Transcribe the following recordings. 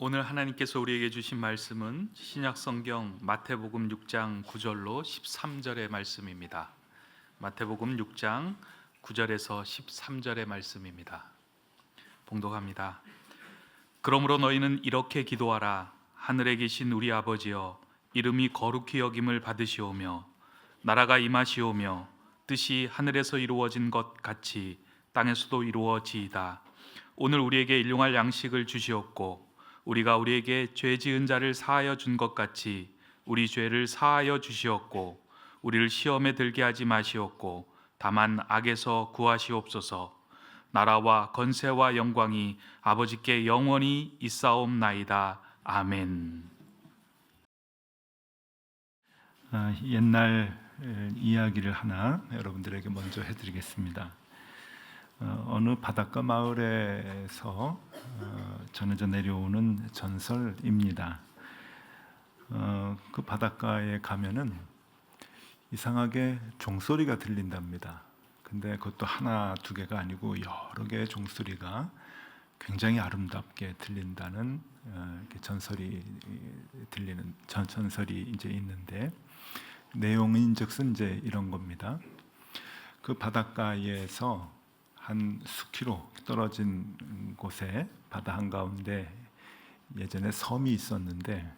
오늘 하나님께서 우리에게 주신 말씀은 신약성경 마태복음 6장 9절로 13절의 말씀입니다. 마태복음 6장 9절에서 13절의 말씀입니다. 봉독합니다. 그러므로 너희는 이렇게 기도하라. 하늘에 계신 우리 아버지여, 이름이 거룩히 여김을 받으시오며 나라가 임하시오며 뜻이 하늘에서 이루어진 것 같이 땅에서도 이루어지이다. 오늘 우리에게 일용할 양식을 주시옵고 우리가 우리에게 죄 지은 자를 사하여 준 것 같이 우리 죄를 사하여 주시옵고 우리를 시험에 들게 하지 마시옵고 다만 악에서 구하시옵소서. 나라와 권세와 영광이 아버지께 영원히 있사옵나이다. 아멘. 옛날 이야기를 하나 여러분들에게 먼저 해드리겠습니다. 어느 바닷가 마을에서 전해져 내려오는 전설입니다. 그 바닷가에 가면은 이상하게 종소리가 들린답니다. 근데 그것도 하나 두 개가 아니고 여러 개의 종소리가 굉장히 아름답게 들린다는 전설이 이제 있는데, 내용인즉슨 이제 이런 겁니다. 그 바닷가에서 한 수키로 떨어진 곳에 바다 한가운데 예전에 섬이 있었는데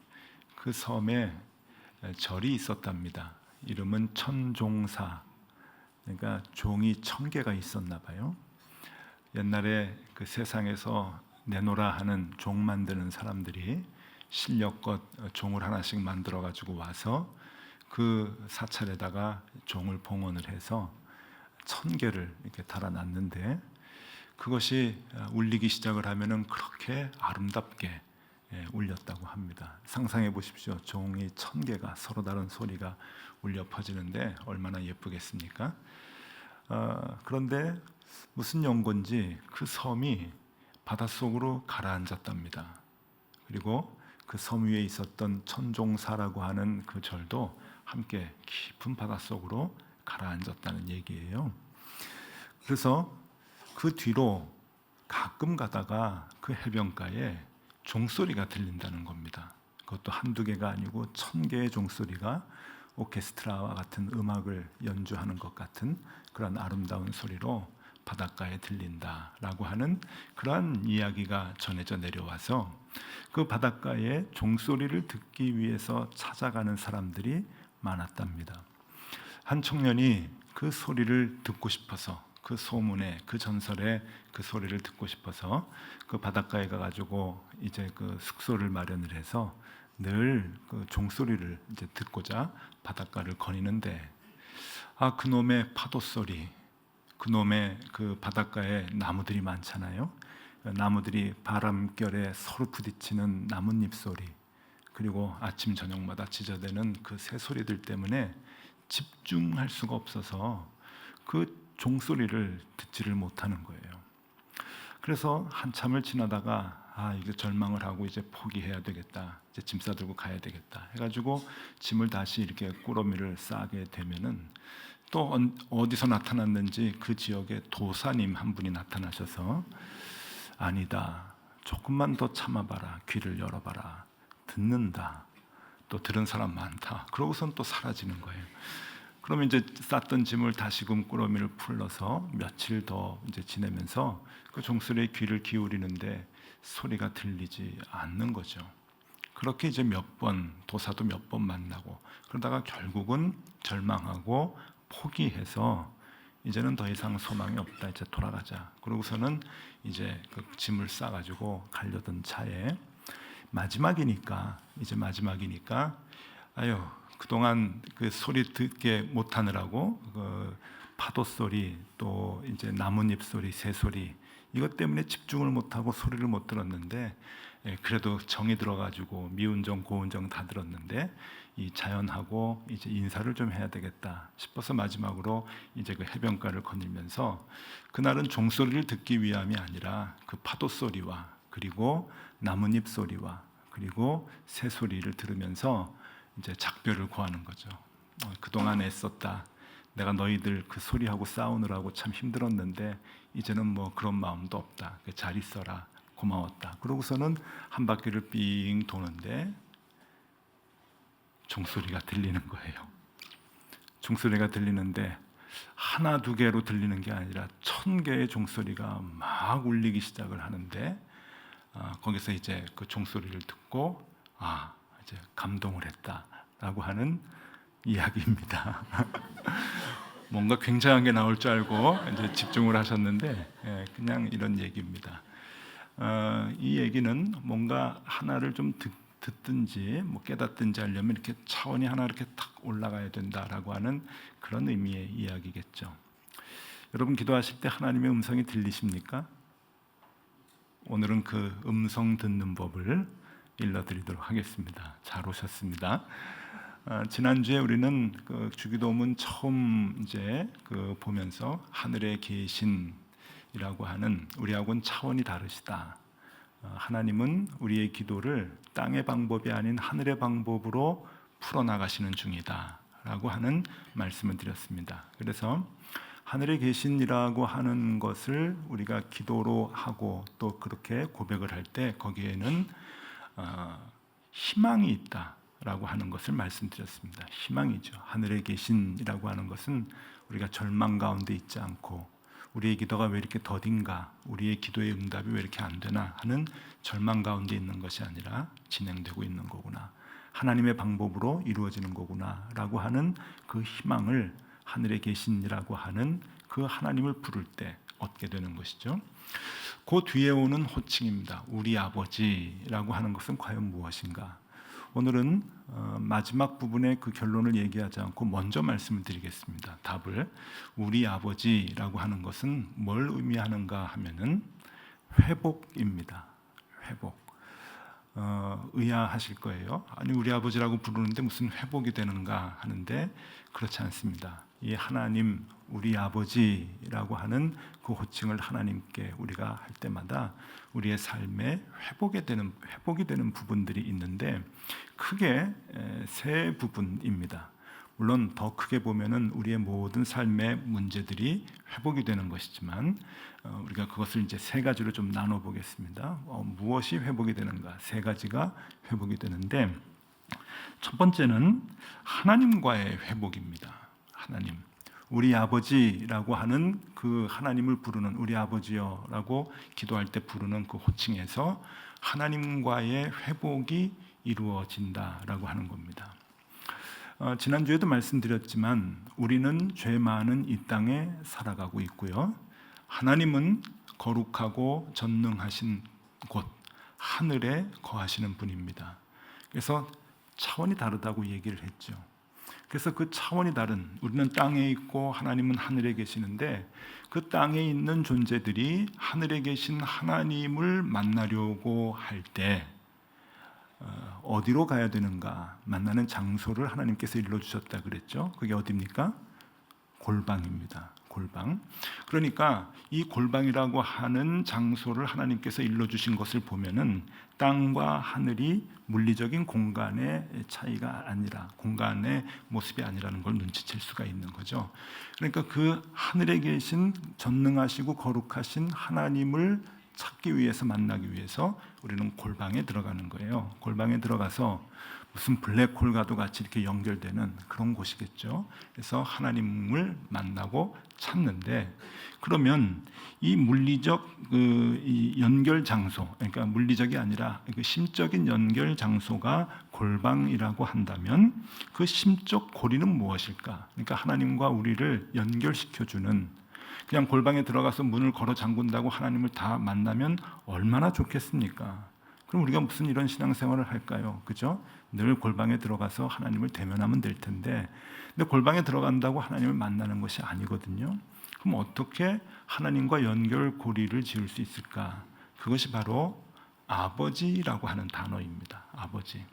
그 섬에 절이 있었답니다. 이름은 천종사. 그러니까 종이 1000개가 있었나 봐요. 옛날에 그 세상에서 내노라 하는 종 만드는 사람들이 실력껏 종을 하나씩 만들어 가지고 와서 그 사찰에다가 종을 봉헌을 해서 1000개를 이렇게 달아놨는데, 그것이 울리기 시작을 하면은 그렇게 아름답게 울렸다고 합니다. 상상해 보십시오. 종이 1000개가 서로 다른 소리가 울려 퍼지는데 얼마나 예쁘겠습니까? 그런데 무슨 연고인지 그 섬이 바닷속으로 가라앉았답니다. 그리고 그 섬 위에 있었던 천종사라고 하는 그 절도 함께 깊은 바닷속으로 가라앉았다는 얘기예요. 그래서 그 뒤로 가끔 가다가 그 해변가에 종소리가 들린다는 겁니다. 그것도 한두 개가 아니고 1000개의 종소리가 오케스트라와 같은 음악을 연주하는 것 같은 그런 아름다운 소리로 바닷가에 들린다라고 하는 그러한 이야기가 전해져 내려와서 그 바닷가에 종소리를 듣기 위해서 찾아가는 사람들이 많았답니다. 한 청년이 그 소리를 듣고 싶어서, 그 소문에, 그 전설의 그 소리를 듣고 싶어서 그 바닷가에 가가지고 이제 그 숙소를 마련을 해서 늘 그 종소리를 이제 듣고자 바닷가를 거니는데, 그놈의 파도 소리, 그놈의 그 바닷가에 나무들이 많잖아요. 나무들이 바람결에 서로 부딪히는 나뭇잎 소리, 그리고 아침 저녁마다 짖어대는 그 새 소리들 때문에 집중할 수가 없어서 그 종소리를 듣지를 못하는 거예요. 그래서 한참을 지나다가 이거 절망을 하고 이제 포기해야 되겠다, 이제 짐 싸들고 가야 되겠다 해가지고 짐을 다시 이렇게 꾸러미를 싸게 되면은 또 어디서 나타났는지 그 지역에 도사님 한 분이 나타나셔서, 아니다, 조금만 더 참아봐라, 귀를 열어봐라, 듣는다, 또 들은 사람 많다. 그러고선 또 사라지는 거예요. 그러면 이제 쌌던 짐을 다시금 꾸러미를 풀러서 며칠 더 이제 지내면서 그 종소리에 귀를 기울이는데 소리가 들리지 않는 거죠. 그렇게 이제 도사도 몇 번 만나고, 그러다가 결국은 절망하고 포기해서 이제는 더 이상 소망이 없다, 이제 돌아가자. 그러고서는 이제 그 짐을 싸가지고 가려던 차에 마지막이니까 그동안 그 소리 듣게 못하느라고 그 파도 소리, 또 이제 나뭇잎 소리, 새 소리, 이것 때문에 집중을 못하고 소리를 못 들었는데, 그래도 정이 들어가지고 미운정 고운정 다 들었는데 이 자연하고 이제 인사를 좀 해야 되겠다 싶어서 마지막으로 이제 그 해변가를 거닐면서, 그날은 종소리를 듣기 위함이 아니라 그 파도 소리와 그리고 나뭇잎 소리와 그리고 새 소리를 들으면서 이제 작별을 구하는 거죠. 그동안 애썼다, 내가 너희들 그 소리하고 싸우느라고 참 힘들었는데 이제는 뭐 그런 마음도 없다, 잘 있어라, 고마웠다. 그러고서는 한 바퀴를 삥 도는데 종소리가 들리는 거예요. 종소리가 들리는데 하나 두 개로 들리는 게 아니라 1000개의 종소리가 막 울리기 시작을 하는데 거기서 이제 그 종소리를 듣고 이제 감동을 했다라고 하는 이야기입니다. 뭔가 굉장한 게 나올 줄 알고 이제 집중을 하셨는데 그냥 이런 얘기입니다. 이 얘기는 뭔가 하나를 좀 듣든지 뭐 깨닫든지 하려면 이렇게 차원이 하나 이렇게 탁 올라가야 된다라고 하는 그런 의미의 이야기겠죠. 여러분 기도하실 때 하나님의 음성이 들리십니까? 오늘은 그 음성 듣는 법을 일러드리도록 하겠습니다. 잘 오셨습니다. 지난주에 우리는 그 주기도문 처음 이제 보면서 하늘에 계신이라고 하는 우리하고는 차원이 다르시다. 하나님은 우리의 기도를 땅의 방법이 아닌 하늘의 방법으로 풀어나가시는 중이다라고 하는 말씀을 드렸습니다. 그래서 하늘에 계신이라고 하는 것을 우리가 기도로 하고 또 그렇게 고백을 할 때 거기에는 희망이 있다라고 하는 것을 말씀드렸습니다. 희망이죠. 하늘에 계신이라고 하는 것은 우리가 절망 가운데 있지 않고 우리의 기도가 왜 이렇게 더딘가, 우리의 기도의 응답이 왜 이렇게 안 되나 하는 절망 가운데 있는 것이 아니라 진행되고 있는 거구나, 하나님의 방법으로 이루어지는 거구나 라고 하는 그 희망을 하늘에 계신이라고 하는 그 하나님을 부를 때 얻게 되는 것이죠. 그 뒤에 오는 호칭입니다. 우리 아버지라고 하는 것은 과연 무엇인가? 오늘은 마지막 부분의 그 결론을 얘기하지 않고 먼저 말씀을 드리겠습니다. 답을. 우리 아버지라고 하는 것은 뭘 의미하는가 하면은 회복입니다. 회복. 의아하실 거예요. 아니 우리 아버지라고 부르는데 무슨 회복이 되는가 하는데 그렇지 않습니다. 이 하나님 우리 아버지라고 하는 그 호칭을 하나님께 우리가 할 때마다 우리의 삶에 회복이 되는 부분들이 있는데 크게 세 부분입니다. 물론 더 크게 보면은 우리의 모든 삶의 문제들이 회복이 되는 것이지만 우리가 그것을 이제 세 가지로 좀 나눠 보겠습니다. 무엇이 회복이 되는가? 세 가지가 회복이 되는데 첫 번째는 하나님과의 회복입니다. 하나님. 우리 아버지라고 하는 그 하나님을 부르는 우리 아버지여라고 기도할 때 부르는 그 호칭에서 하나님과의 회복이 이루어진다라고 하는 겁니다. 지난주에도 말씀드렸지만 우리는 죄 많은 이 땅에 살아가고 있고요. 하나님은 거룩하고 전능하신 곳 하늘에 거하시는 분입니다. 그래서 차원이 다르다고 얘기를 했죠. 그래서 그 차원이 다른 우리는 땅에 있고 하나님은 하늘에 계시는데 그 땅에 있는 존재들이 하늘에 계신 하나님을 만나려고 할 때 어디로 가야 되는가? 만나는 장소를 하나님께서 일러주셨다 그랬죠. 그게 어디입니까? 골방입니다. 골방. 그러니까 이 골방이라고 하는 장소를 하나님께서 일러주신 것을 보면은 땅과 하늘이 물리적인 공간의 차이가 아니라 공간의 모습이 아니라는 걸 눈치챌 수가 있는 거죠. 그러니까 그 하늘에 계신 전능하시고 거룩하신 하나님을 찾기 위해서 만나기 위해서 우리는 골방에 들어가는 거예요. 골방에 들어가서 무슨 블랙홀과도 같이 이렇게 연결되는 그런 곳이겠죠. 그래서 하나님을 만나고 찾는데 그러면 이 물리적 이 연결 장소, 그러니까 물리적이 아니라 그 심적인 연결 장소가 골방이라고 한다면 그 심적 고리는 무엇일까? 그러니까 하나님과 우리를 연결시켜주는 그냥 골방에 들어가서 문을 걸어 잠근다고 하나님을 다 만나면 얼마나 좋겠습니까? 그럼 우리가 무슨 이런 신앙생활을 할까요? 그죠? 늘 골방에 들어가서 하나님을 대면하면 될 텐데 근데 골방에 들어간다고 하나님을 만나는 것이 아니거든요. 그럼 어떻게 하나님과 연결 고리를 지을 수 있을까? 그것이 바로 아버지라고 하는 단어입니다. 아버지.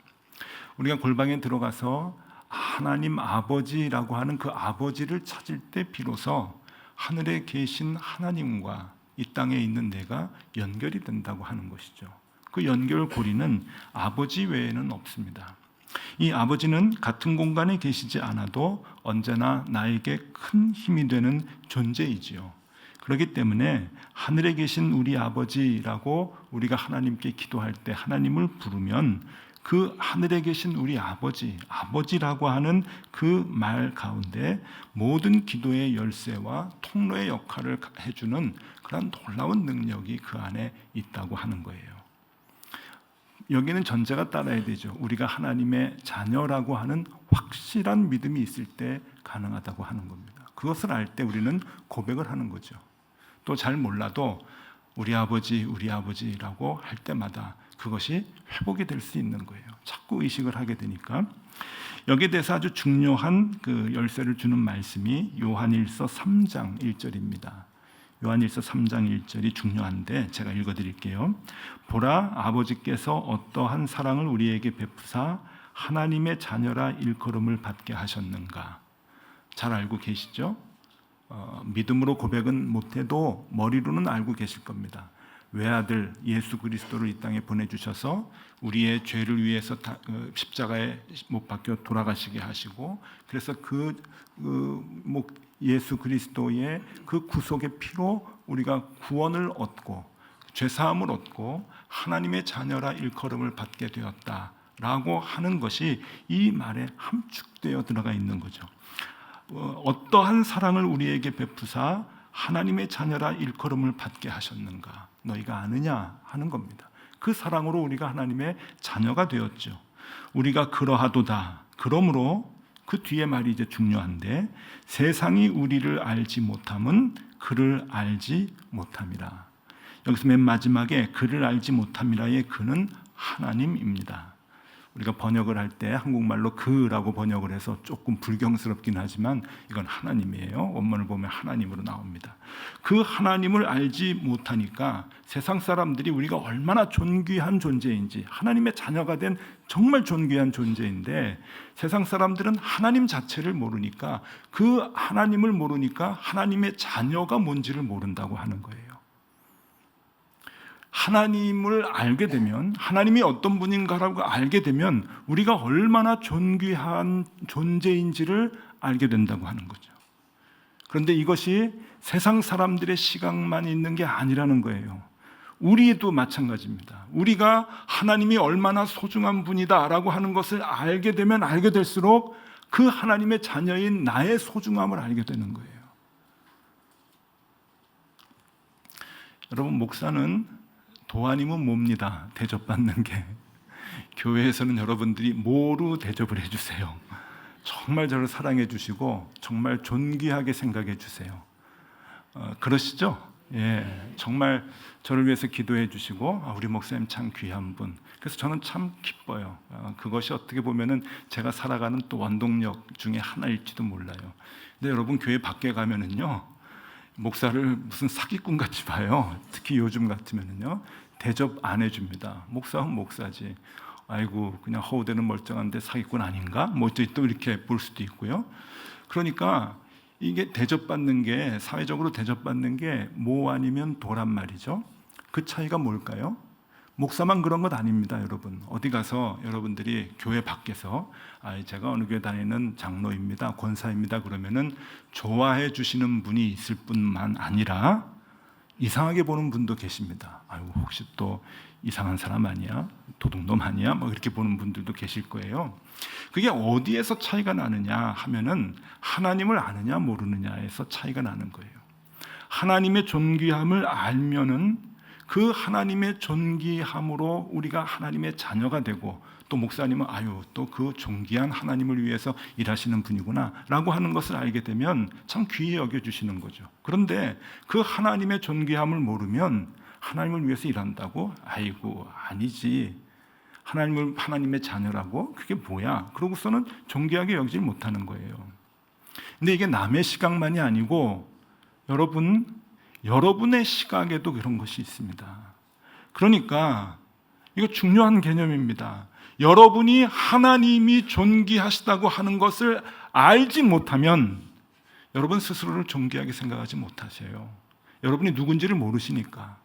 우리가 골방에 들어가서 하나님 아버지라고 하는 그 아버지를 찾을 때 비로소 하늘에 계신 하나님과 이 땅에 있는 내가 연결이 된다고 하는 것이죠. 그 연결 고리는 아버지 외에는 없습니다. 이 아버지는 같은 공간에 계시지 않아도 언제나 나에게 큰 힘이 되는 존재이지요. 그렇기 때문에 하늘에 계신 우리 아버지라고 우리가 하나님께 기도할 때 하나님을 부르면 그 하늘에 계신 우리 아버지라고 하는 그 말 가운데 모든 기도의 열쇠와 통로의 역할을 해주는 그런 놀라운 능력이 그 안에 있다고 하는 거예요. 여기는 전제가 따라야 되죠. 우리가 하나님의 자녀라고 하는 확실한 믿음이 있을 때 가능하다고 하는 겁니다. 그것을 알 때 우리는 고백을 하는 거죠. 또 잘 몰라도 우리 아버지라고 할 때마다 그것이 회복이 될 수 있는 거예요. 자꾸 의식을 하게 되니까. 여기에 대해서 아주 중요한 그 열쇠를 주는 말씀이 요한일서 3장 1절입니다. 요한일서 3장 1절이 중요한데 제가 읽어드릴게요. 보라, 아버지께서 어떠한 사랑을 우리에게 베푸사 하나님의 자녀라 일컬음을 받게 하셨는가. 잘 알고 계시죠? 믿음으로 고백은 못해도 머리로는 알고 계실 겁니다. 외아들 예수 그리스도를 이 땅에 보내주셔서 우리의 죄를 위해서 십자가에 못 박혀 돌아가시게 하시고, 그래서 예수 그리스도의 그 구속의 피로 우리가 구원을 얻고 죄사함을 얻고 하나님의 자녀라 일컬음을 받게 되었다라고 하는 것이 이 말에 함축되어 들어가 있는 거죠. 어떠한 사랑을 우리에게 베푸사 하나님의 자녀라 일컬음을 받게 하셨는가, 너희가 아느냐 하는 겁니다. 그 사랑으로 우리가 하나님의 자녀가 되었죠. 우리가 그러하도다. 그러므로 그 뒤에 말이 이제 중요한데, 세상이 우리를 알지 못함은 그를 알지 못함이라. 여기서 맨 마지막에 그를 알지 못함이라의 그는 하나님입니다. 우리가 번역을 할 때 한국말로 그라고 번역을 해서 조금 불경스럽긴 하지만 이건 하나님이에요. 원문을 보면 하나님으로 나옵니다. 그 하나님을 알지 못하니까 세상 사람들이 우리가 얼마나 존귀한 존재인지, 하나님의 자녀가 된 정말 존귀한 존재인데, 세상 사람들은 하나님 자체를 모르니까, 그 하나님을 모르니까 하나님의 자녀가 뭔지를 모른다고 하는 거예요. 하나님을 알게 되면, 하나님이 어떤 분인가라고 알게 되면 우리가 얼마나 존귀한 존재인지를 알게 된다고 하는 거죠. 그런데 이것이 세상 사람들의 시각만 있는 게 아니라는 거예요. 우리도 마찬가지입니다. 우리가 하나님이 얼마나 소중한 분이다라고 하는 것을 알게 되면 알게 될수록 그 하나님의 자녀인 나의 소중함을 알게 되는 거예요. 여러분, 목사는 도안이면 뭡니다. 대접받는 게. 교회에서는 여러분들이 뭐로 대접을 해주세요. 정말 저를 사랑해 주시고 정말 존귀하게 생각해 주세요. 그러시죠? 예, 정말 저를 위해서 기도해 주시고, 우리 목사님 참 귀한 분. 그래서 저는 참 기뻐요. 그것이 어떻게 보면은 제가 살아가는 또 원동력 중에 하나일지도 몰라요. 근데 여러분, 교회 밖에 가면은요, 목사를 무슨 사기꾼 같이 봐요. 특히 요즘 같으면은요, 대접 안 해줍니다. 목사는 목사지. 아이고, 그냥 허우대는 멀쩡한데 사기꾼 아닌가? 뭐 또 이렇게 볼 수도 있고요. 그러니까 이게 대접받는 게, 사회적으로 대접받는 게 뭐 아니면 도란 말이죠. 그 차이가 뭘까요? 목사만 그런 것 아닙니다, 여러분. 어디 가서 여러분들이 교회 밖에서 제가 어느 교회 다니는 장로입니다, 권사입니다 그러면은 좋아해 주시는 분이 있을 뿐만 아니라 이상하게 보는 분도 계십니다. 혹시 또 이상한 사람 아니야? 도둑놈 아니야? 뭐 이렇게 보는 분들도 계실 거예요. 그게 어디에서 차이가 나느냐 하면은 하나님을 아느냐 모르느냐에서 차이가 나는 거예요. 하나님의 존귀함을 알면은 그 하나님의 존귀함으로 우리가 하나님의 자녀가 되고, 또 목사님은 또 그 존귀한 하나님을 위해서 일하시는 분이구나 라고 하는 것을 알게 되면 참 귀히 여겨주시는 거죠. 그런데 그 하나님의 존귀함을 모르면 하나님을 위해서 일한다고? 아니지. 하나님의 자녀라고? 그게 뭐야? 그러고서는 존귀하게 여기질 못하는 거예요. 근데 이게 남의 시각만이 아니고 여러분의 시각에도 그런 것이 있습니다. 그러니까 이거 중요한 개념입니다. 여러분이 하나님이 존귀하시다고 하는 것을 알지 못하면 여러분 스스로를 존귀하게 생각하지 못하세요. 여러분이 누군지를 모르시니까.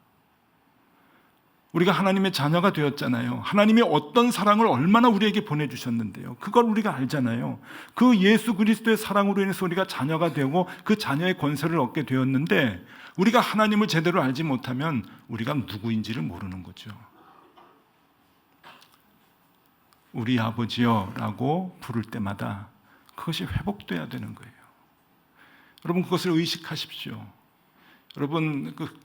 우리가 하나님의 자녀가 되었잖아요. 하나님이 어떤 사랑을 얼마나 우리에게 보내주셨는데요. 그걸 우리가 알잖아요. 그 예수 그리스도의 사랑으로 인해서 우리가 자녀가 되고 그 자녀의 권세를 얻게 되었는데, 우리가 하나님을 제대로 알지 못하면 우리가 누구인지를 모르는 거죠. 우리 아버지여 라고 부를 때마다 그것이 회복돼야 되는 거예요. 여러분, 그것을 의식하십시오. 여러분, 그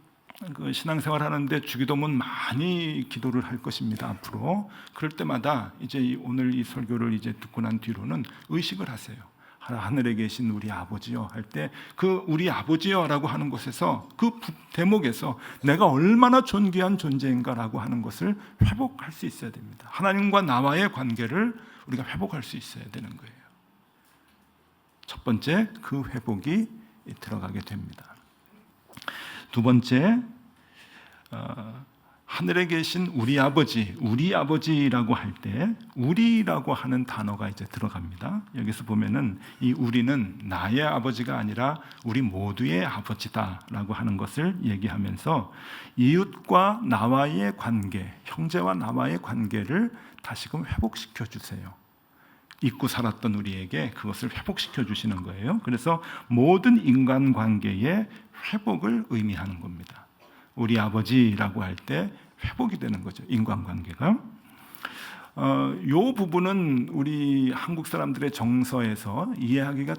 신앙생활 하는데 주기도문 많이 기도를 할 것입니다. 앞으로 그럴 때마다 이제 오늘 이 설교를 이제 듣고 난 뒤로는 의식을 하세요. 하늘에 계신 우리 아버지여 할 때 그 우리 아버지여라고 하는 곳에서, 그 대목에서 내가 얼마나 존귀한 존재인가라고 하는 것을 회복할 수 있어야 됩니다. 하나님과 나와의 관계를 우리가 회복할 수 있어야 되는 거예요. 첫 번째, 그 회복이 들어가게 됩니다. 두 번째, 하늘에 계신 우리 아버지, 우리 아버지라고 할 때 우리라고 하는 단어가 이제 들어갑니다. 여기서 보면은 이 우리는 나의 아버지가 아니라 우리 모두의 아버지다라고 하는 것을 얘기하면서 이웃과 나와의 관계, 형제와 나와의 관계를 다시금 회복시켜 주세요. 잊고 살았던 우리에게 그것을 회복시켜 주시는 거예요. 그래서 모든 인간관계의 회복을 의미하는 겁니다. 우리 아버지라고 할 때 회복이 되는 거죠. 인간관계가. 이 부분은 우리 한국 사람들의 정서에서 이해하기가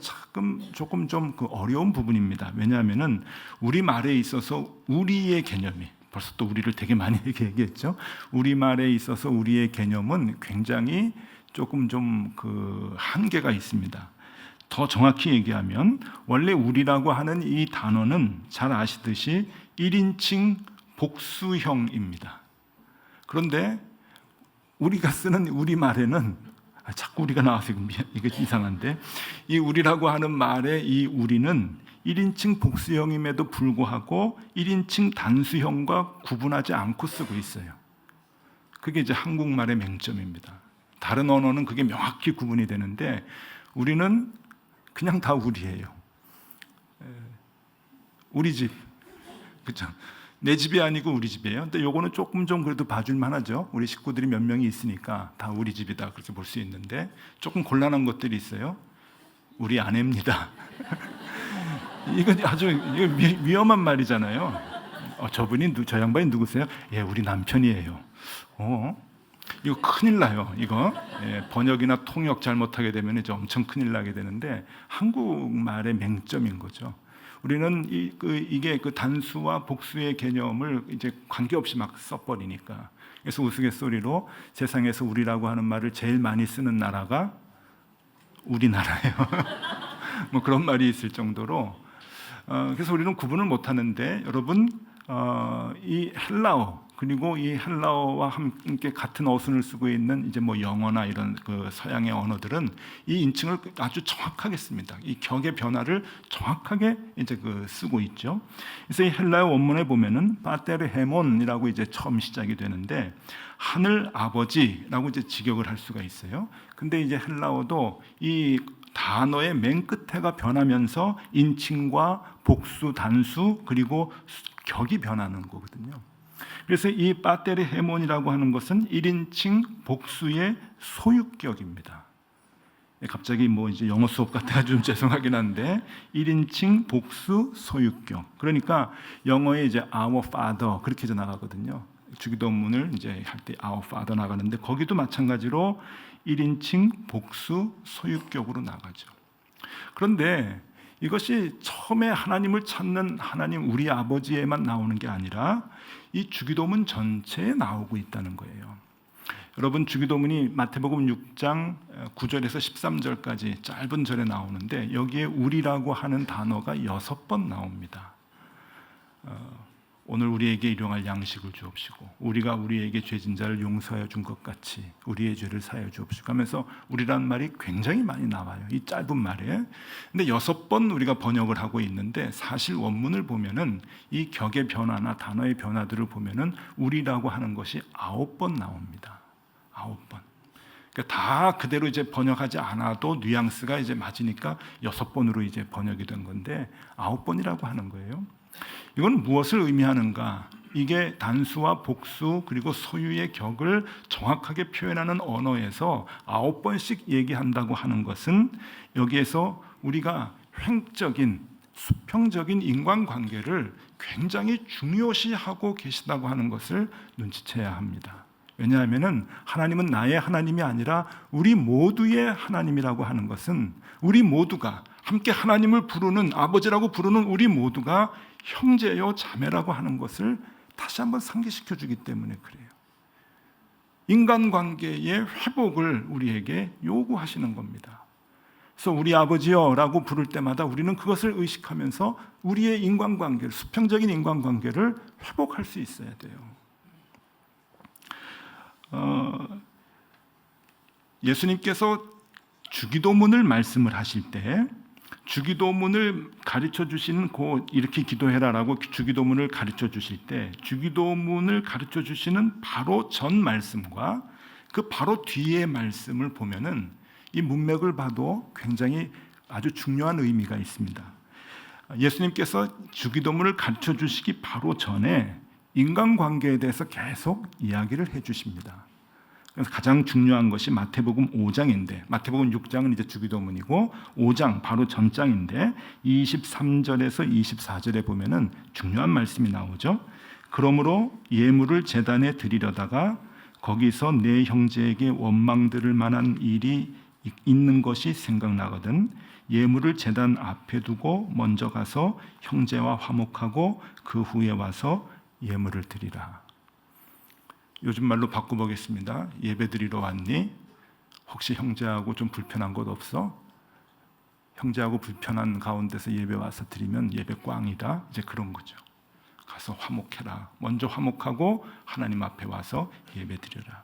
조금 좀 어려운 부분입니다. 왜냐하면은 우리 말에 있어서 우리의 개념이, 벌써 또 우리를 되게 많이 얘기했죠. 우리 말에 있어서 우리의 개념은 굉장히 조금 좀 한계가 있습니다. 더 정확히 얘기하면 원래 우리라고 하는 이 단어는 잘 아시듯이 1인칭 복수형입니다. 그런데 우리가 쓰는 우리말에는 자꾸 우리가 나와서 이거 이상한데, 이 우리라고 하는 말의 이 우리는 1인칭 복수형임에도 불구하고 1인칭 단수형과 구분하지 않고 쓰고 있어요. 그게 이제 한국말의 맹점입니다. 다른 언어는 그게 명확히 구분이 되는데 우리는 그냥 다 우리예요. 우리 집, 그렇죠? 내 집이 아니고 우리 집이에요. 근데 요거는 조금 좀 그래도 봐줄만 하죠. 우리 식구들이 몇 명이 있으니까 다 우리 집이다 그렇게 볼 수 있는데, 조금 곤란한 것들이 있어요. 우리 아내입니다. 이건 아주 위험한 말이잖아요. 저분이 저 양반이 누구세요? 예, 우리 남편이에요. 이거 큰일 나요. 이거 번역이나 통역 잘못하게 되면 이제 엄청 큰일 나게 되는데, 한국말의 맹점인 거죠. 우리는 이게 그 단수와 복수의 개념을 이제 관계없이 막 써버리니까. 그래서 우스갯소리로 세상에서 우리라고 하는 말을 제일 많이 쓰는 나라가 우리나라예요. 뭐 그런 말이 있을 정도로. 그래서 우리는 구분을 못 하는데, 여러분, 이 헬라어, 그리고 이 헬라어와 함께 같은 어순을 쓰고 있는 이제 뭐 영어나 이런 그 서양의 언어들은 이 인칭을 아주 정확하게 씁니다. 이 격의 변화를 정확하게 이제 쓰고 있죠. 그래서 이 헬라어 원문에 보면은 파테르헤몬이라고 이제 처음 시작이 되는데, 하늘 아버지라고 이제 직역을 할 수가 있어요. 근데 이제 헬라어도 이 단어의 맨 끝에가 변하면서 인칭과 복수, 단수, 그리고 격이 변하는 거거든요. 그래서 이 파테르헤몬이라고 하는 것은 1인칭 복수의 소유격입니다. 갑자기 뭐 이제 영어 수업 같아가지고 좀 죄송하긴 한데, 1인칭 복수 소유격. 그러니까 영어에 이제 our father 그렇게 이제 나가거든요. 주기도문을 이제 할 때 our father 나가는데, 거기도 마찬가지로 1인칭 복수 소유격으로 나가죠. 그런데 이것이 처음에 하나님을 찾는 하나님 우리 아버지에만 나오는 게 아니라 이 주기도문 전체에 나오고 있다는 거예요. 여러분, 주기도문이 마태복음 6장 9절에서 13절까지 짧은 절에 나오는데, 여기에 우리라고 하는 단어가 6번 나옵니다. 오늘 우리에게 일용할 양식을 주옵시고, 우리가 우리에게 죄진 자를 용서하여 준 것 같이 우리의 죄를 사하여 주옵시고 하면서 우리란 말이 굉장히 많이 나와요, 이 짧은 말에. 근데 6번 우리가 번역을 하고 있는데, 사실 원문을 보면은 이 격의 변화나 단어의 변화들을 보면은 우리라고 하는 것이 9번 나옵니다. 9번. 그러니까 다 그대로 이제 번역하지 않아도 뉘앙스가 이제 맞으니까 6번으로 이제 번역이 된 건데 9번이라고 하는 거예요. 이건 무엇을 의미하는가? 이게 단수와 복수 그리고 소유의 격을 정확하게 표현하는 언어에서 9번씩 얘기한다고 하는 것은 여기에서 우리가 횡적인 수평적인 인간관계를 굉장히 중요시하고 계시다고 하는 것을 눈치채야 합니다. 왜냐하면 하나님은 나의 하나님이 아니라 우리 모두의 하나님이라고 하는 것은 우리 모두가 함께 하나님을 부르는 아버지라고 부르는 우리 모두가 형제요 자매라고 하는 것을 다시 한번 상기시켜 주기 때문에 그래요. 인간관계의 회복을 우리에게 요구하시는 겁니다. 그래서 우리 아버지요라고 부를 때마다 우리는 그것을 의식하면서 우리의 인간관계를, 수평적인 인간관계를 회복할 수 있어야 돼요. 예수님께서 주기도문을 말씀을 하실 때 주기도문을 가르쳐 주시는 이렇게 기도해라라고 주기도문을 가르쳐 주실 때 주기도문을 가르쳐 주시는 바로 전 말씀과 그 바로 뒤의 말씀을 보면은 이 문맥을 봐도 굉장히 아주 중요한 의미가 있습니다. 예수님께서 주기도문을 가르쳐 주시기 바로 전에 인간관계에 대해서 계속 이야기를 해 주십니다. 그래서 가장 중요한 것이 마태복음 5장인데 마태복음 6장은 이제 주기도문이고 5장 바로 전장인데 23절에서 24절에 보면은 중요한 말씀이 나오죠. 그러므로 예물을 제단에 드리려다가 거기서 내 형제에게 원망 들을 만한 일이 있는 것이 생각나거든 예물을 제단 앞에 두고 먼저 가서 형제와 화목하고 그 후에 와서 예물을 드리라. 요즘 말로 바꿔보겠습니다. 예배 드리러 왔니? 혹시 형제하고 좀 불편한 것 없어? 형제하고 불편한 가운데서 예배 와서 드리면 예배 꽝이다. 이제 그런 거죠. 가서 화목해라. 먼저 화목하고 하나님 앞에 와서 예배 드려라.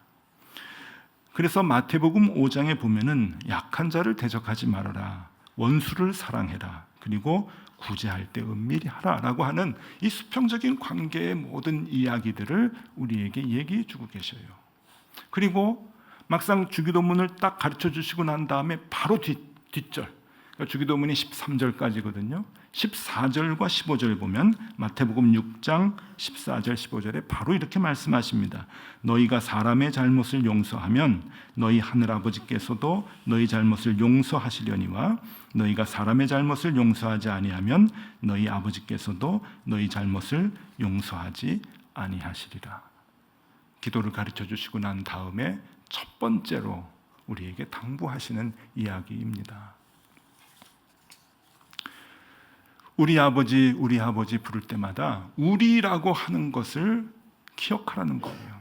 그래서 마태복음 5장에 보면은 약한 자를 대적하지 말아라. 원수를 사랑해라. 그리고 구제할 때 은밀히 하라라고 하는 이 수평적인 관계의 모든 이야기들을 우리에게 얘기해 주고 계셔요. 그리고 막상 주기도문을 딱 가르쳐 주시고 난 다음에 바로 뒷절 그러니까 주기도문이 13절까지거든요. 14절과 15절 보면 마태복음 6장 14절 15절에 바로 이렇게 말씀하십니다. 너희가 사람의 잘못을 용서하면 너희 하늘아버지께서도 너희 잘못을 용서하시려니와 너희가 사람의 잘못을 용서하지 아니하면 너희 아버지께서도 너희 잘못을 용서하지 아니하시리라. 기도를 가르쳐 주시고 난 다음에 첫 번째로 우리에게 당부하시는 이야기입니다. 우리 아버지 부를 때마다 우리라고 하는 것을 기억하라는 거예요.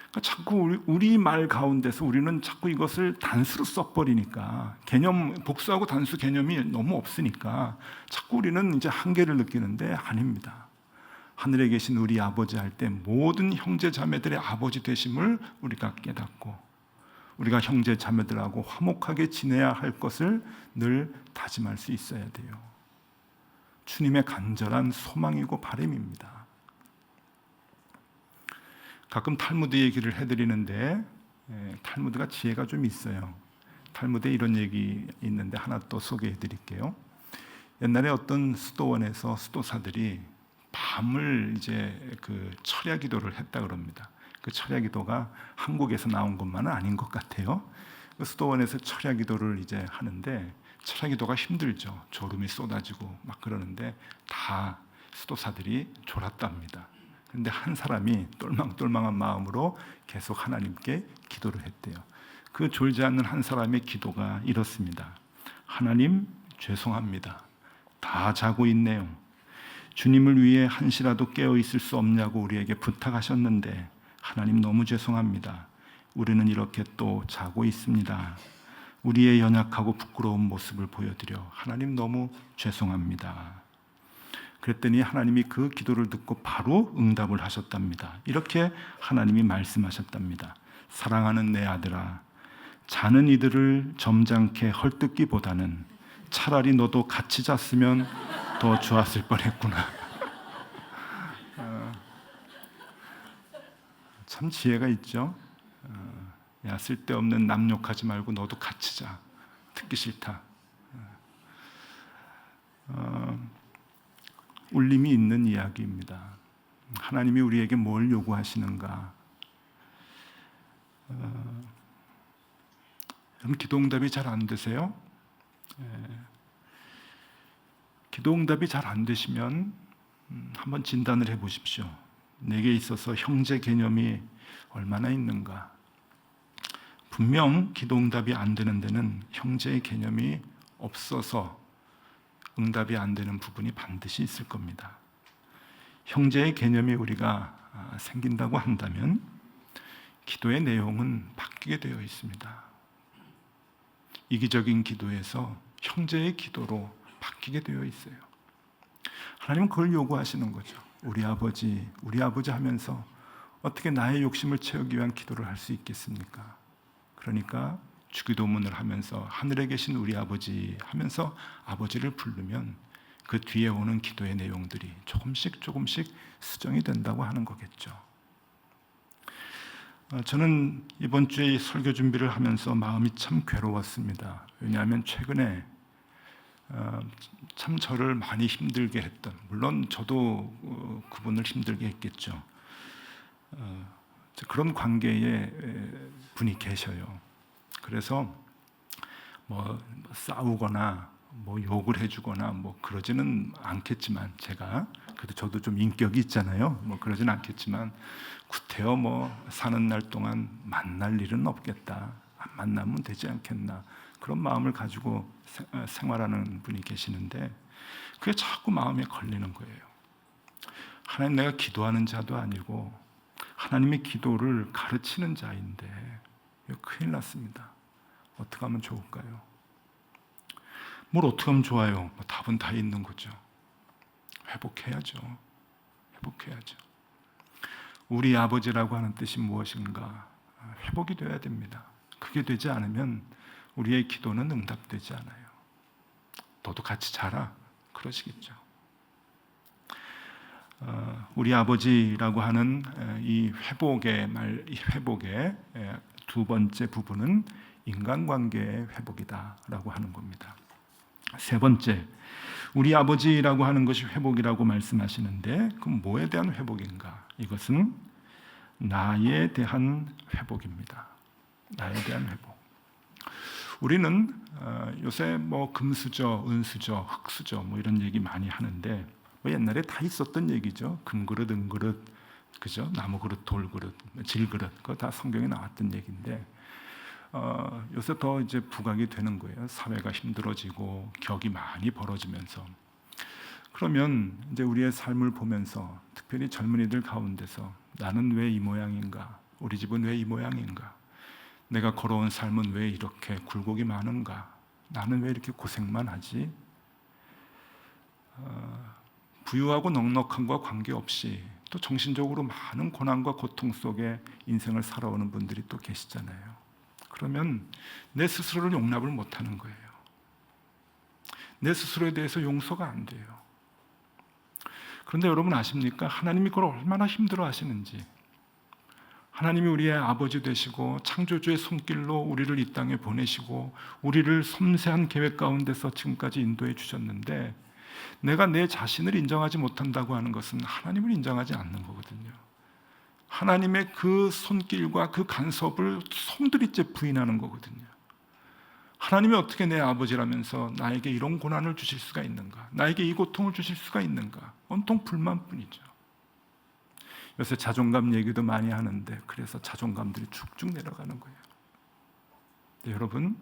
그러니까 자꾸 우리 말 가운데서 우리는 자꾸 이것을 단수로 써버리니까 복수하고 단수 개념이 너무 없으니까 자꾸 우리는 이제 한계를 느끼는데 아닙니다. 하늘에 계신 우리 아버지 할 때 모든 형제 자매들의 아버지 되심을 우리가 깨닫고 우리가 형제 자매들하고 화목하게 지내야 할 것을 늘 다짐할 수 있어야 돼요. 주님의 간절한 소망이고 바람입니다. 가끔 탈무드 얘기를 해드리는데 탈무드가 지혜가 좀 있어요. 탈무드에 이런 얘기 있는데 하나 또 소개해드릴게요. 옛날에 어떤 수도원에서 수도사들이 밤을 이제 그 철야 기도를 했다 그럽니다. 그 철야 기도가 한국에서 나온 것만은 아닌 것 같아요. 그 수도원에서 철야 기도를 이제 하는데 철야 기도가 힘들죠. 졸음이 쏟아지고 막 그러는데 다 수도사들이 졸았답니다. 그런데 한 사람이 똘망똘망한 마음으로 계속 하나님께 기도를 했대요. 그 졸지 않는 한 사람의 기도가 이렇습니다. 하나님 죄송합니다. 다 자고 있네요. 주님을 위해 한시라도 깨어 있을 수 없냐고 우리에게 부탁하셨는데 하나님 너무 죄송합니다. 우리는 이렇게 또 자고 있습니다. 우리의 연약하고 부끄러운 모습을 보여드려 하나님 너무 죄송합니다. 그랬더니 하나님이 그 기도를 듣고 바로 응답을 하셨답니다. 이렇게 하나님이 말씀하셨답니다. 사랑하는 내 아들아, 자는 이들을 점잖게 헐뜯기보다는 차라리 너도 같이 잤으면 더 좋았을 뻔했구나. 참 지혜가 있죠. 야, 쓸데없는 남욕하지 말고 너도 같이 자. 듣기 싫다. 울림이 있는 이야기입니다. 하나님이 우리에게 뭘 요구하시는가? 여러분 기도 응답이 잘 안 되세요? 기도 응답이 잘 안 되시면 한번 진단을 해보십시오. 내게 있어서 형제 개념이 얼마나 있는가? 분명 기도 응답이 안 되는 데는 형제의 개념이 없어서 응답이 안 되는 부분이 반드시 있을 겁니다. 형제의 개념이 우리가 생긴다고 한다면 기도의 내용은 바뀌게 되어 있습니다. 이기적인 기도에서 형제의 기도로 바뀌게 되어 있어요. 하나님은 그걸 요구하시는 거죠. 우리 아버지 하면서 어떻게 나의 욕심을 채우기 위한 기도를 할 수 있겠습니까? 그러니까 주기도문을 하면서 하늘에 계신 우리 아버지 하면서 아버지를 부르면 그 뒤에 오는 기도의 내용들이 조금씩 수정이 된다고 하는 거겠죠. 저는 이번 주에 설교 준비를 하면서 마음이 참 괴로웠습니다. 왜냐하면 최근에 참 저를 많이 힘들게 했던, 물론 저도 그분을 힘들게 했겠죠. 그런 관계에 분이 계셔요. 그래서 뭐 싸우거나 뭐 욕을 해주거나 뭐 그러지는 않겠지만, 제가 그래도 저도 좀 인격이 있잖아요. 뭐 그러지는 않겠지만 구태여 뭐 사는 날 동안 만날 일은 없겠다, 안 만나면 되지 않겠나, 그런 마음을 가지고 생활하는 분이 계시는데 그게 자꾸 마음에 걸리는 거예요. 하나님, 내가 기도하는 자도 아니고 하나님의 기도를 가르치는 자인데 이거 큰일 났습니다. 어떻게 하면 좋을까요? 뭘 어떻게 하면 좋아요? 뭐 답은 다 있는 거죠. 회복해야죠. 우리 아버지라고 하는 뜻이 무엇인가? 회복이 돼야 됩니다. 그게 되지 않으면 우리의 기도는 응답되지 않아요. 너도 같이 자라, 그러시겠죠. 우리 아버지라고 하는 이 회복의 두 번째 부분은 인간관계의 회복이다라고 하는 겁니다. 세 번째, 우리 아버지라고 하는 것이 회복이라고 말씀하시는데 그럼 뭐에 대한 회복인가? 이것은 나에 대한 회복입니다. 나에 대한 회복. 우리는 요새 뭐 금수저, 은수저, 흙수저 뭐 이런 얘기 많이 하는데 뭐 옛날에 다 있었던 얘기죠. 금그릇, 은그릇, 그죠? 나무그릇, 돌그릇, 질그릇, 그거 다 성경에 나왔던 얘기인데 요새 더 이제 부각이 되는 거예요. 사회가 힘들어지고 격이 많이 벌어지면서. 그러면 이제 우리의 삶을 보면서 특별히 젊은이들 가운데서 나는 왜 이 모양인가? 우리 집은 왜 이 모양인가? 내가 걸어온 삶은 왜 이렇게 굴곡이 많은가? 나는 왜 이렇게 고생만 하지? 부유하고 넉넉함과 관계없이 또 정신적으로 많은 고난과 고통 속에 인생을 살아오는 분들이 또 계시잖아요. 그러면 내 스스로를 용납을 못하는 거예요. 내 스스로에 대해서 용서가 안 돼요. 그런데 여러분 아십니까? 하나님이 그걸 얼마나 힘들어 하시는지. 하나님이 우리의 아버지 되시고 창조주의 손길로 우리를 이 땅에 보내시고 우리를 섬세한 계획 가운데서 지금까지 인도해 주셨는데 내가 내 자신을 인정하지 못한다고 하는 것은 하나님을 인정하지 않는 거거든요. 하나님의 그 손길과 그 간섭을 송두리째 부인하는 거거든요. 하나님이 어떻게 내 아버지라면서 나에게 이런 고난을 주실 수가 있는가? 나에게 이 고통을 주실 수가 있는가? 온통 불만뿐이죠. 요새 자존감 얘기도 많이 하는데 그래서 자존감들이 쭉쭉 내려가는 거예요. 근데 여러분,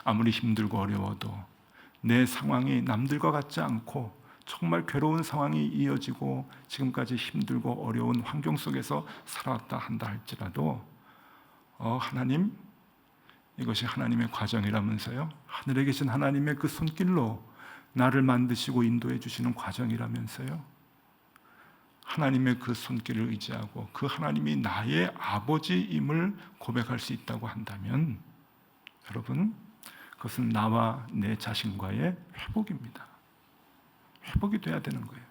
아무리 힘들고 어려워도 내 상황이 남들과 같지 않고 정말 괴로운 상황이 이어지고 지금까지 힘들고 어려운 환경 속에서 살아왔다 한다 할지라도 하나님, 이것이 하나님의 과정이라면서요. 하늘에 계신 하나님의 그 손길로 나를 만드시고 인도해 주시는 과정이라면서요. 하나님의 그 손길을 의지하고 그 하나님이 나의 아버지임을 고백할 수 있다고 한다면 여러분, 그것은 나와 내 자신과의 회복입니다. 회복이 돼야 되는 거예요.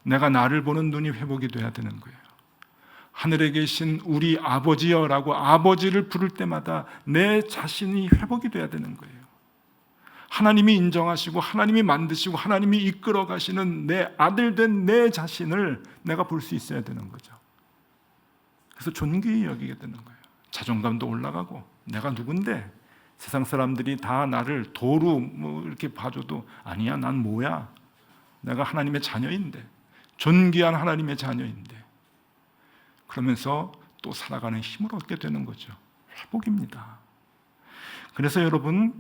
내가 나를 보는 눈이 회복이 돼야 되는 거예요. 하늘에 계신 우리 아버지여라고 아버지를 부를 때마다 내 자신이 회복이 돼야 되는 거예요. 하나님이 인정하시고 하나님이 만드시고 하나님이 이끌어 가시는 내 아들 된 내 자신을 내가 볼 수 있어야 되는 거죠. 그래서 존귀히 여기게 되는 거예요. 자존감도 올라가고 내가 누군데 세상 사람들이 다 나를 도루 뭐 이렇게 봐줘도 아니야, 난 뭐야? 내가 하나님의 자녀인데, 존귀한 하나님의 자녀인데, 그러면서 또 살아가는 힘을 얻게 되는 거죠. 회복입니다. 그래서 여러분,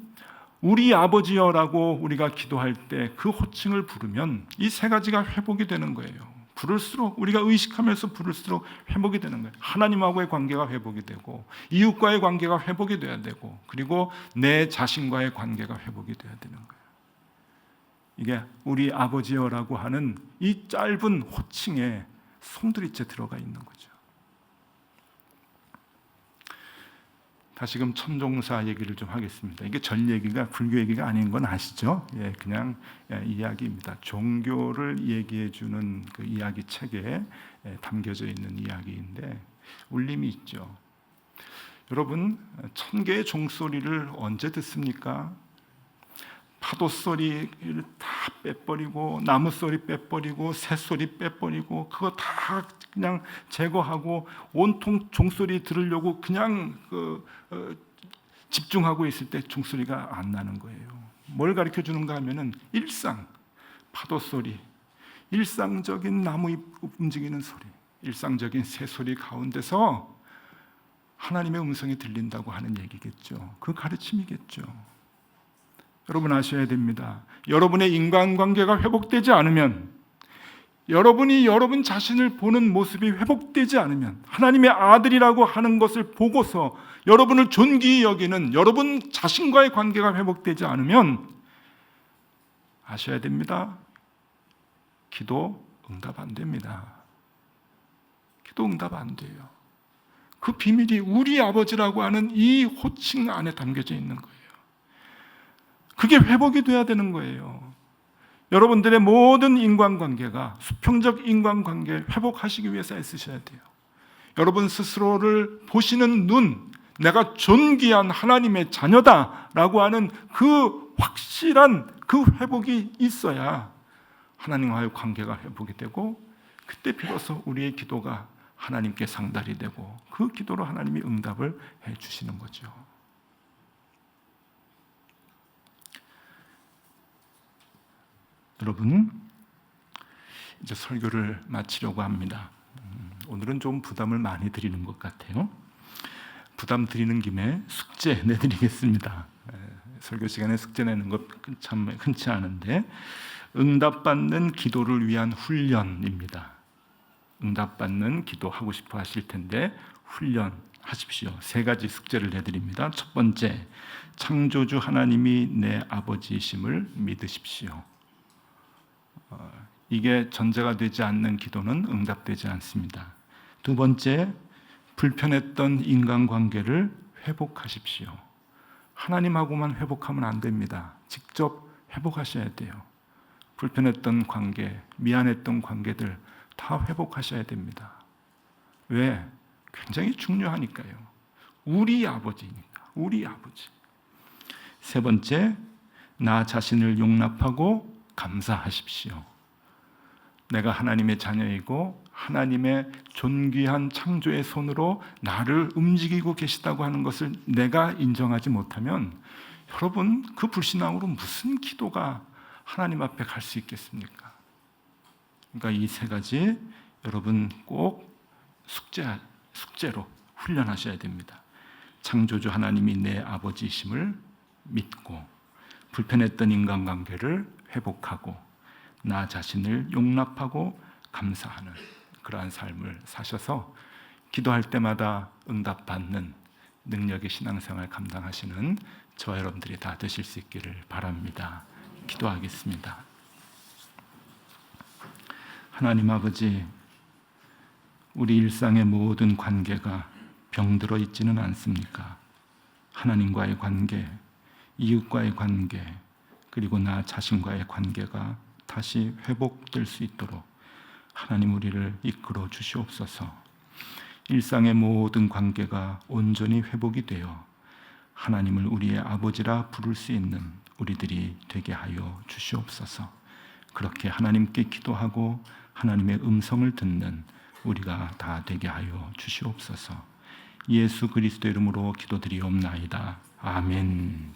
우리 아버지여라고 우리가 기도할 때 그 호칭을 부르면 이 세 가지가 회복이 되는 거예요. 부를수록, 우리가 의식하면서 부를수록 회복이 되는 거예요. 하나님하고의 관계가 회복이 되고, 이웃과의 관계가 회복이 돼야 되고, 그리고 내 자신과의 관계가 회복이 돼야 되는 거예요. 이게 우리 아버지여라고 하는 이 짧은 호칭에 송두리째 들어가 있는 거죠. 다시금 천종사 얘기를 좀 하겠습니다. 이게 전 얘기가 불교 얘기가 아닌 건 아시죠? 그냥 이야기입니다. 종교를 얘기해 주는 그 이야기 책에 담겨져 있는 이야기인데 울림이 있죠. 여러분, 1000개의 종소리를 언제 듣습니까? 파도 소리를 다 빼버리고, 나무 소리 빼버리고, 새 소리 빼버리고, 그거 다 그냥 제거하고 온통 종소리 들으려고 그냥 집중하고 있을 때 종소리가 안 나는 거예요. 뭘 가르쳐 주는가 하면은 일상, 파도 소리, 일상적인 나무 잎 움직이는 소리, 일상적인 새 소리 가운데서 하나님의 음성이 들린다고 하는 얘기겠죠. 그 가르침이겠죠. 여러분 아셔야 됩니다. 여러분의 인간관계가 회복되지 않으면, 여러분이 여러분 자신을 보는 모습이 회복되지 않으면, 하나님의 아들이라고 하는 것을 보고서 여러분을 존귀히 여기는 여러분 자신과의 관계가 회복되지 않으면 아셔야 됩니다. 기도 응답 안 됩니다. 기도 응답 안 돼요. 그 비밀이 우리 아버지라고 하는 이 호칭 안에 담겨져 있는 거예요. 그게 회복이 돼야 되는 거예요. 여러분들의 모든 인간관계가 수평적 인간관계 회복하시기 위해서 애쓰셔야 돼요. 여러분 스스로를 보시는 눈, 내가 존귀한 하나님의 자녀다라고 하는 그 확실한 그 회복이 있어야 하나님과의 관계가 회복이 되고, 그때 비로소 우리의 기도가 하나님께 상달이 되고 그 기도로 하나님이 응답을 해 주시는 거죠. 여러분, 이제 설교를 마치려고 합니다. 오늘은 좀 부담을 많이 드리는 것 같아요. 부담 드리는 김에 숙제 내드리겠습니다. 설교 시간에 숙제 내는 것 참 흔치 않은데, 응답받는 기도를 위한 훈련입니다. 응답받는 기도 하고 싶어 하실 텐데 훈련하십시오. 3가지 숙제를 내드립니다. 첫 번째, 창조주 하나님이 내 아버지이심을 믿으십시오. 이게 전제가 되지 않는 기도는 응답되지 않습니다. 두 번째, 불편했던 인간관계를 회복하십시오. 하나님하고만 회복하면 안 됩니다. 직접 회복하셔야 돼요. 불편했던 관계, 미안했던 관계들 다 회복하셔야 됩니다. 왜? 굉장히 중요하니까요. 우리 아버지니까. 우리 아버지. 세 번째, 나 자신을 용납하고 감사하십시오. 내가 하나님의 자녀이고 하나님의 존귀한 창조의 손으로 나를 움직이고 계시다고 하는 것을 내가 인정하지 못하면, 여러분 그 불신앙으로 무슨 기도가 하나님 앞에 갈 수 있겠습니까? 그러니까 이 3가지 여러분 꼭 숙제로 훈련하셔야 됩니다. 창조주 하나님이 내 아버지이심을 믿고, 불편했던 인간관계를 회복하고, 나 자신을 용납하고 감사하는 그러한 삶을 사셔서 기도할 때마다 응답받는 능력의 신앙생활 감당하시는 저와 여러분들이 다 되실 수 있기를 바랍니다. 기도하겠습니다. 하나님 아버지, 우리 일상의 모든 관계가 병들어 있지는 않습니까? 하나님과의 관계, 이웃과의 관계, 그리고 나 자신과의 관계가 다시 회복될 수 있도록 하나님 우리를 이끌어 주시옵소서. 일상의 모든 관계가 온전히 회복이 되어 하나님을 우리의 아버지라 부를 수 있는 우리들이 되게 하여 주시옵소서. 그렇게 하나님께 기도하고 하나님의 음성을 듣는 우리가 다 되게 하여 주시옵소서. 예수 그리스도 이름으로 기도드리옵나이다. 아멘.